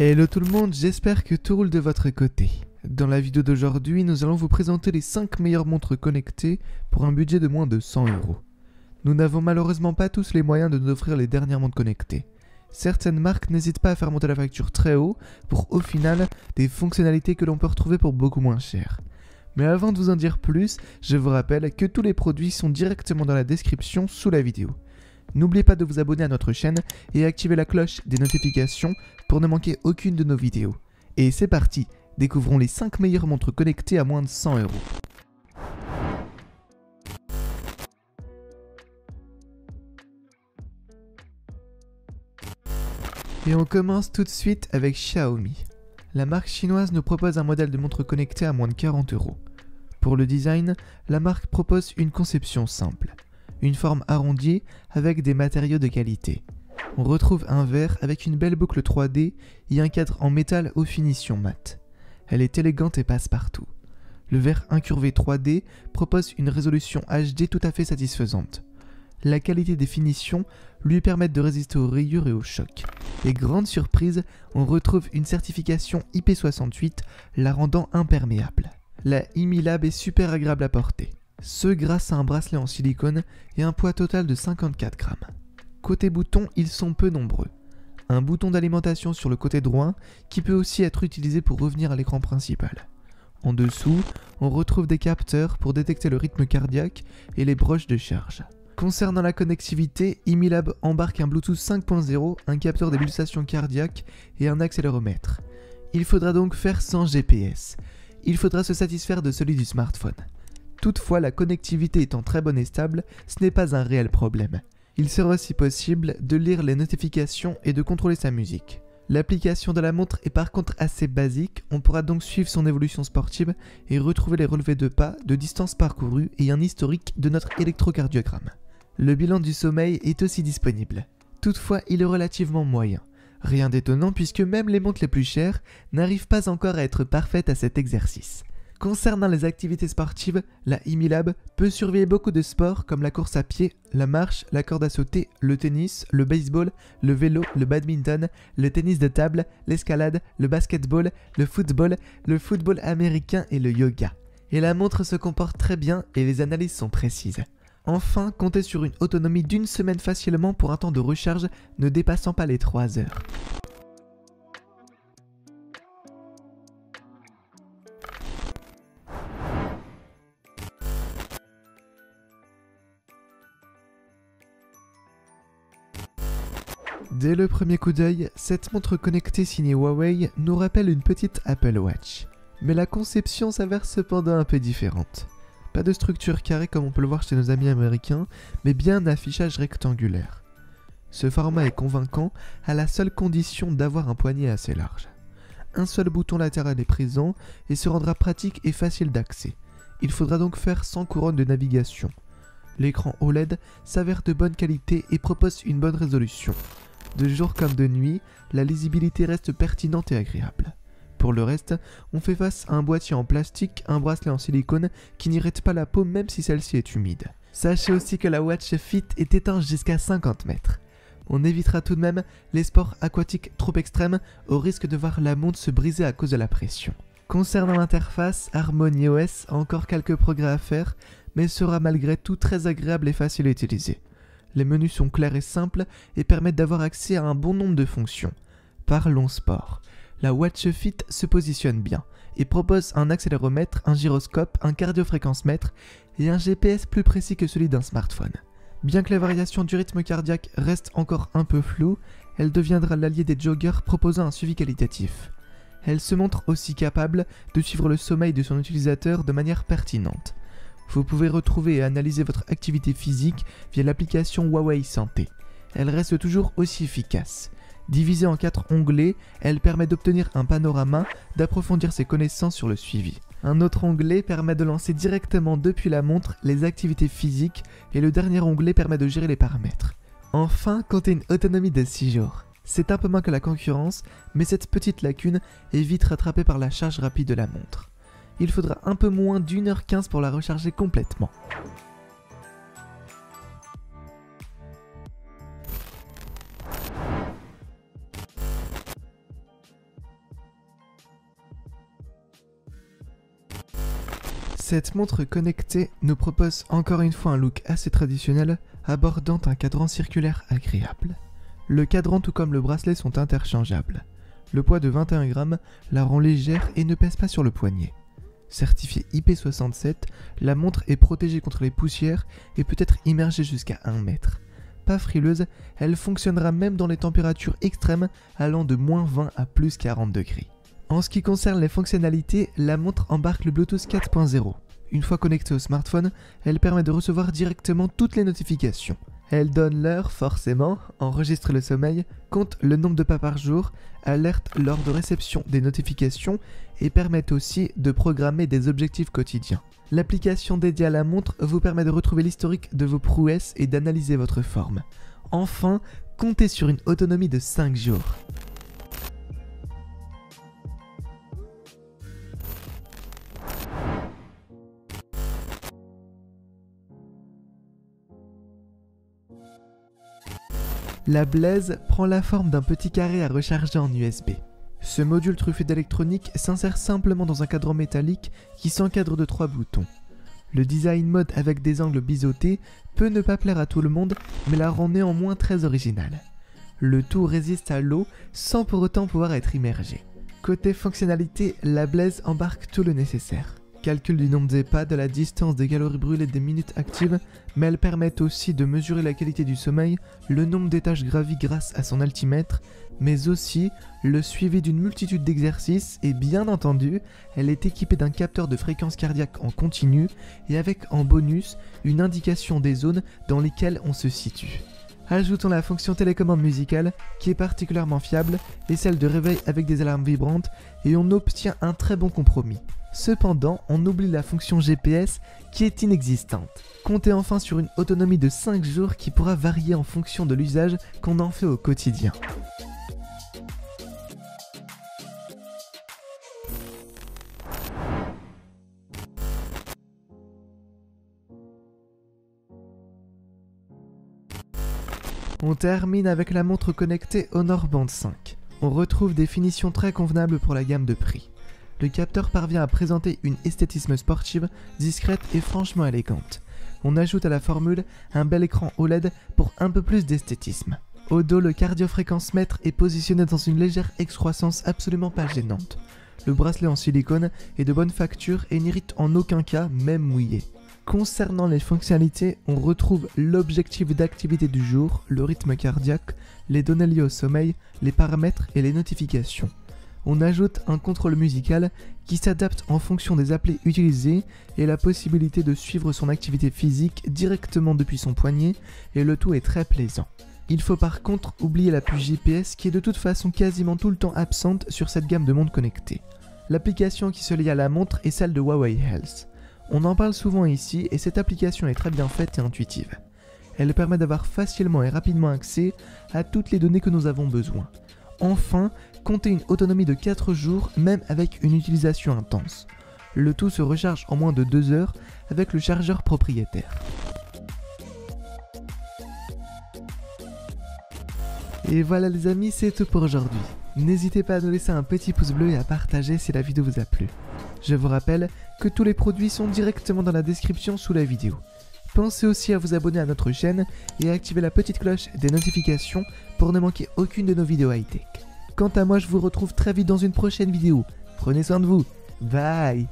Hello tout le monde, j'espère que tout roule de votre côté. Dans la vidéo d'aujourd'hui, nous allons vous présenter les 5 meilleures montres connectées pour un budget de moins de 100 €. Nous n'avons malheureusement pas tous les moyens de nous offrir les dernières montres connectées. Certaines marques n'hésitent pas à faire monter la facture très haut pour au final des fonctionnalités que l'on peut retrouver pour beaucoup moins cher. Mais avant de vous en dire plus, je vous rappelle que tous les produits sont directement dans la description sous la vidéo. N'oubliez pas de vous abonner à notre chaîne et activer la cloche des notifications pour ne manquer aucune de nos vidéos. Et c'est parti, découvrons les 5 meilleures montres connectées à moins de 100 €. Et on commence tout de suite avec Xiaomi. La marque chinoise nous propose un modèle de montre connectée à moins de 40 €. Pour le design, la marque propose une conception simple. Une forme arrondie avec des matériaux de qualité. On retrouve un verre avec une belle boucle 3D et un cadre en métal aux finitions mat. Elle est élégante et passe partout. Le verre incurvé 3D propose une résolution HD tout à fait satisfaisante. La qualité des finitions lui permettent de résister aux rayures et aux chocs. Et grande surprise, on retrouve une certification IP68 la rendant imperméable. La IMILAB est super agréable à porter. Ce grâce à un bracelet en silicone et un poids total de 54 grammes. Côté boutons, ils sont peu nombreux. Un bouton d'alimentation sur le côté droit qui peut aussi être utilisé pour revenir à l'écran principal. En dessous, on retrouve des capteurs pour détecter le rythme cardiaque et les broches de charge. Concernant la connectivité, IMILAB embarque un Bluetooth 5.0, un capteur des pulsations cardiaques et un accéléromètre. Il faudra donc faire sans GPS. Il faudra se satisfaire de celui du smartphone. Toutefois, la connectivité étant très bonne et stable, ce n'est pas un réel problème. Il sera aussi possible de lire les notifications et de contrôler sa musique. L'application de la montre est par contre assez basique, on pourra donc suivre son évolution sportive et retrouver les relevés de pas, de distance parcourue et un historique de notre électrocardiogramme. Le bilan du sommeil est aussi disponible. Toutefois, il est relativement moyen. Rien d'étonnant puisque même les montres les plus chères n'arrivent pas encore à être parfaites à cet exercice. Concernant les activités sportives, la IMILAB peut surveiller beaucoup de sports comme la course à pied, la marche, la corde à sauter, le tennis, le baseball, le vélo, le badminton, le tennis de table, l'escalade, le basketball, le football américain et le yoga. Et la montre se comporte très bien et les analyses sont précises. Enfin, comptez sur une autonomie d'une semaine facilement pour un temps de recharge ne dépassant pas les 3 heures. Dès le premier coup d'œil, cette montre connectée signée Huawei nous rappelle une petite Apple Watch. Mais la conception s'avère cependant un peu différente. Pas de structure carrée comme on peut le voir chez nos amis américains, mais bien un affichage rectangulaire. Ce format est convaincant à la seule condition d'avoir un poignet assez large. Un seul bouton latéral est présent et se rendra pratique et facile d'accès. Il faudra donc faire sans couronne de navigation. L'écran OLED s'avère de bonne qualité et propose une bonne résolution. De jour comme de nuit, la lisibilité reste pertinente et agréable. Pour le reste, on fait face à un boîtier en plastique, un bracelet en silicone qui n'irrite pas la peau même si celle-ci est humide. Sachez aussi que la Watch Fit est étanche jusqu'à 50 mètres. On évitera tout de même les sports aquatiques trop extrêmes au risque de voir la montre se briser à cause de la pression. Concernant l'interface, HarmonyOS a encore quelques progrès à faire, mais sera malgré tout très agréable et facile à utiliser. Les menus sont clairs et simples et permettent d'avoir accès à un bon nombre de fonctions. Parlons sport. La Watch Fit se positionne bien et propose un accéléromètre, un gyroscope, un cardiofréquencemètre et un GPS plus précis que celui d'un smartphone. Bien que les variations du rythme cardiaque restent encore un peu floues, elle deviendra l'allié des joggers proposant un suivi qualitatif. Elle se montre aussi capable de suivre le sommeil de son utilisateur de manière pertinente. Vous pouvez retrouver et analyser votre activité physique via l'application Huawei Santé. Elle reste toujours aussi efficace. Divisée en 4 onglets, elle permet d'obtenir un panorama, d'approfondir ses connaissances sur le suivi. Un autre onglet permet de lancer directement depuis la montre les activités physiques et le dernier onglet permet de gérer les paramètres. Enfin, comptez une autonomie de 6 jours. C'est un peu moins que la concurrence, mais cette petite lacune est vite rattrapée par la charge rapide de la montre. Il faudra un peu moins d'1h15 pour la recharger complètement. Cette montre connectée nous propose encore une fois un look assez traditionnel, abordant un cadran circulaire agréable. Le cadran tout comme le bracelet sont interchangeables. Le poids de 21 grammes la rend légère et ne pèse pas sur le poignet. Certifiée IP67, la montre est protégée contre les poussières et peut être immergée jusqu'à 1 mètre. Pas frileuse, elle fonctionnera même dans les températures extrêmes allant de -20 à +40 degrés. En ce qui concerne les fonctionnalités, la montre embarque le Bluetooth 4.0. Une fois connectée au smartphone, elle permet de recevoir directement toutes les notifications. Elle donne l'heure forcément, enregistre le sommeil, compte le nombre de pas par jour, alerte lors de réception des notifications et permet aussi de programmer des objectifs quotidiens. L'application dédiée à la montre vous permet de retrouver l'historique de vos prouesses et d'analyser votre forme. Enfin, comptez sur une autonomie de 5 jours. La Blaze prend la forme d'un petit carré à recharger en USB. Ce module truffé d'électronique s'insère simplement dans un cadran métallique qui s'encadre de 3 boutons. Le design mode avec des angles biseautés peut ne pas plaire à tout le monde, mais la rend néanmoins très originale. Le tout résiste à l'eau sans pour autant pouvoir être immergé. Côté fonctionnalité, la Blaze embarque tout le nécessaire. Calcul du nombre des pas, de la distance, des calories brûlées, des minutes actives, mais elles permettent aussi de mesurer la qualité du sommeil, le nombre d'étages gravis grâce à son altimètre, mais aussi le suivi d'une multitude d'exercices et bien entendu, elle est équipée d'un capteur de fréquence cardiaque en continu et avec en bonus une indication des zones dans lesquelles on se situe. Ajoutons la fonction télécommande musicale qui est particulièrement fiable et celle de réveil avec des alarmes vibrantes et on obtient un très bon compromis. Cependant, on oublie la fonction GPS qui est inexistante. Comptez enfin sur une autonomie de 5 jours qui pourra varier en fonction de l'usage qu'on en fait au quotidien. On termine avec la montre connectée Honor Band 5. On retrouve des finitions très convenables pour la gamme de prix. Le capteur parvient à présenter une esthétisme sportive, discrète et franchement élégante. On ajoute à la formule un bel écran OLED pour un peu plus d'esthétisme. Au dos, le cardiofréquence-mètre est positionné dans une légère excroissance absolument pas gênante. Le bracelet en silicone est de bonne facture et n'irrite en aucun cas, même mouillé. Concernant les fonctionnalités, on retrouve l'objectif d'activité du jour, le rythme cardiaque, les données liées au sommeil, les paramètres et les notifications. On ajoute un contrôle musical qui s'adapte en fonction des applis utilisées et la possibilité de suivre son activité physique directement depuis son poignet et le tout est très plaisant. Il faut par contre oublier la puce GPS qui est de toute façon quasiment tout le temps absente sur cette gamme de montres connectées. L'application qui se lie à la montre est celle de Huawei Health. On en parle souvent ici et cette application est très bien faite et intuitive. Elle permet d'avoir facilement et rapidement accès à toutes les données que nous avons besoin. Enfin, comptez une autonomie de 4 jours même avec une utilisation intense. Le tout se recharge en moins de 2 heures avec le chargeur propriétaire. Et voilà les amis, c'est tout pour aujourd'hui. N'hésitez pas à nous laisser un petit pouce bleu et à partager si la vidéo vous a plu. Je vous rappelle que tous les produits sont directement dans la description sous la vidéo. Pensez aussi à vous abonner à notre chaîne et à activer la petite cloche des notifications pour ne manquer aucune de nos vidéos high-tech. Quant à moi, je vous retrouve très vite dans une prochaine vidéo. Prenez soin de vous. Bye.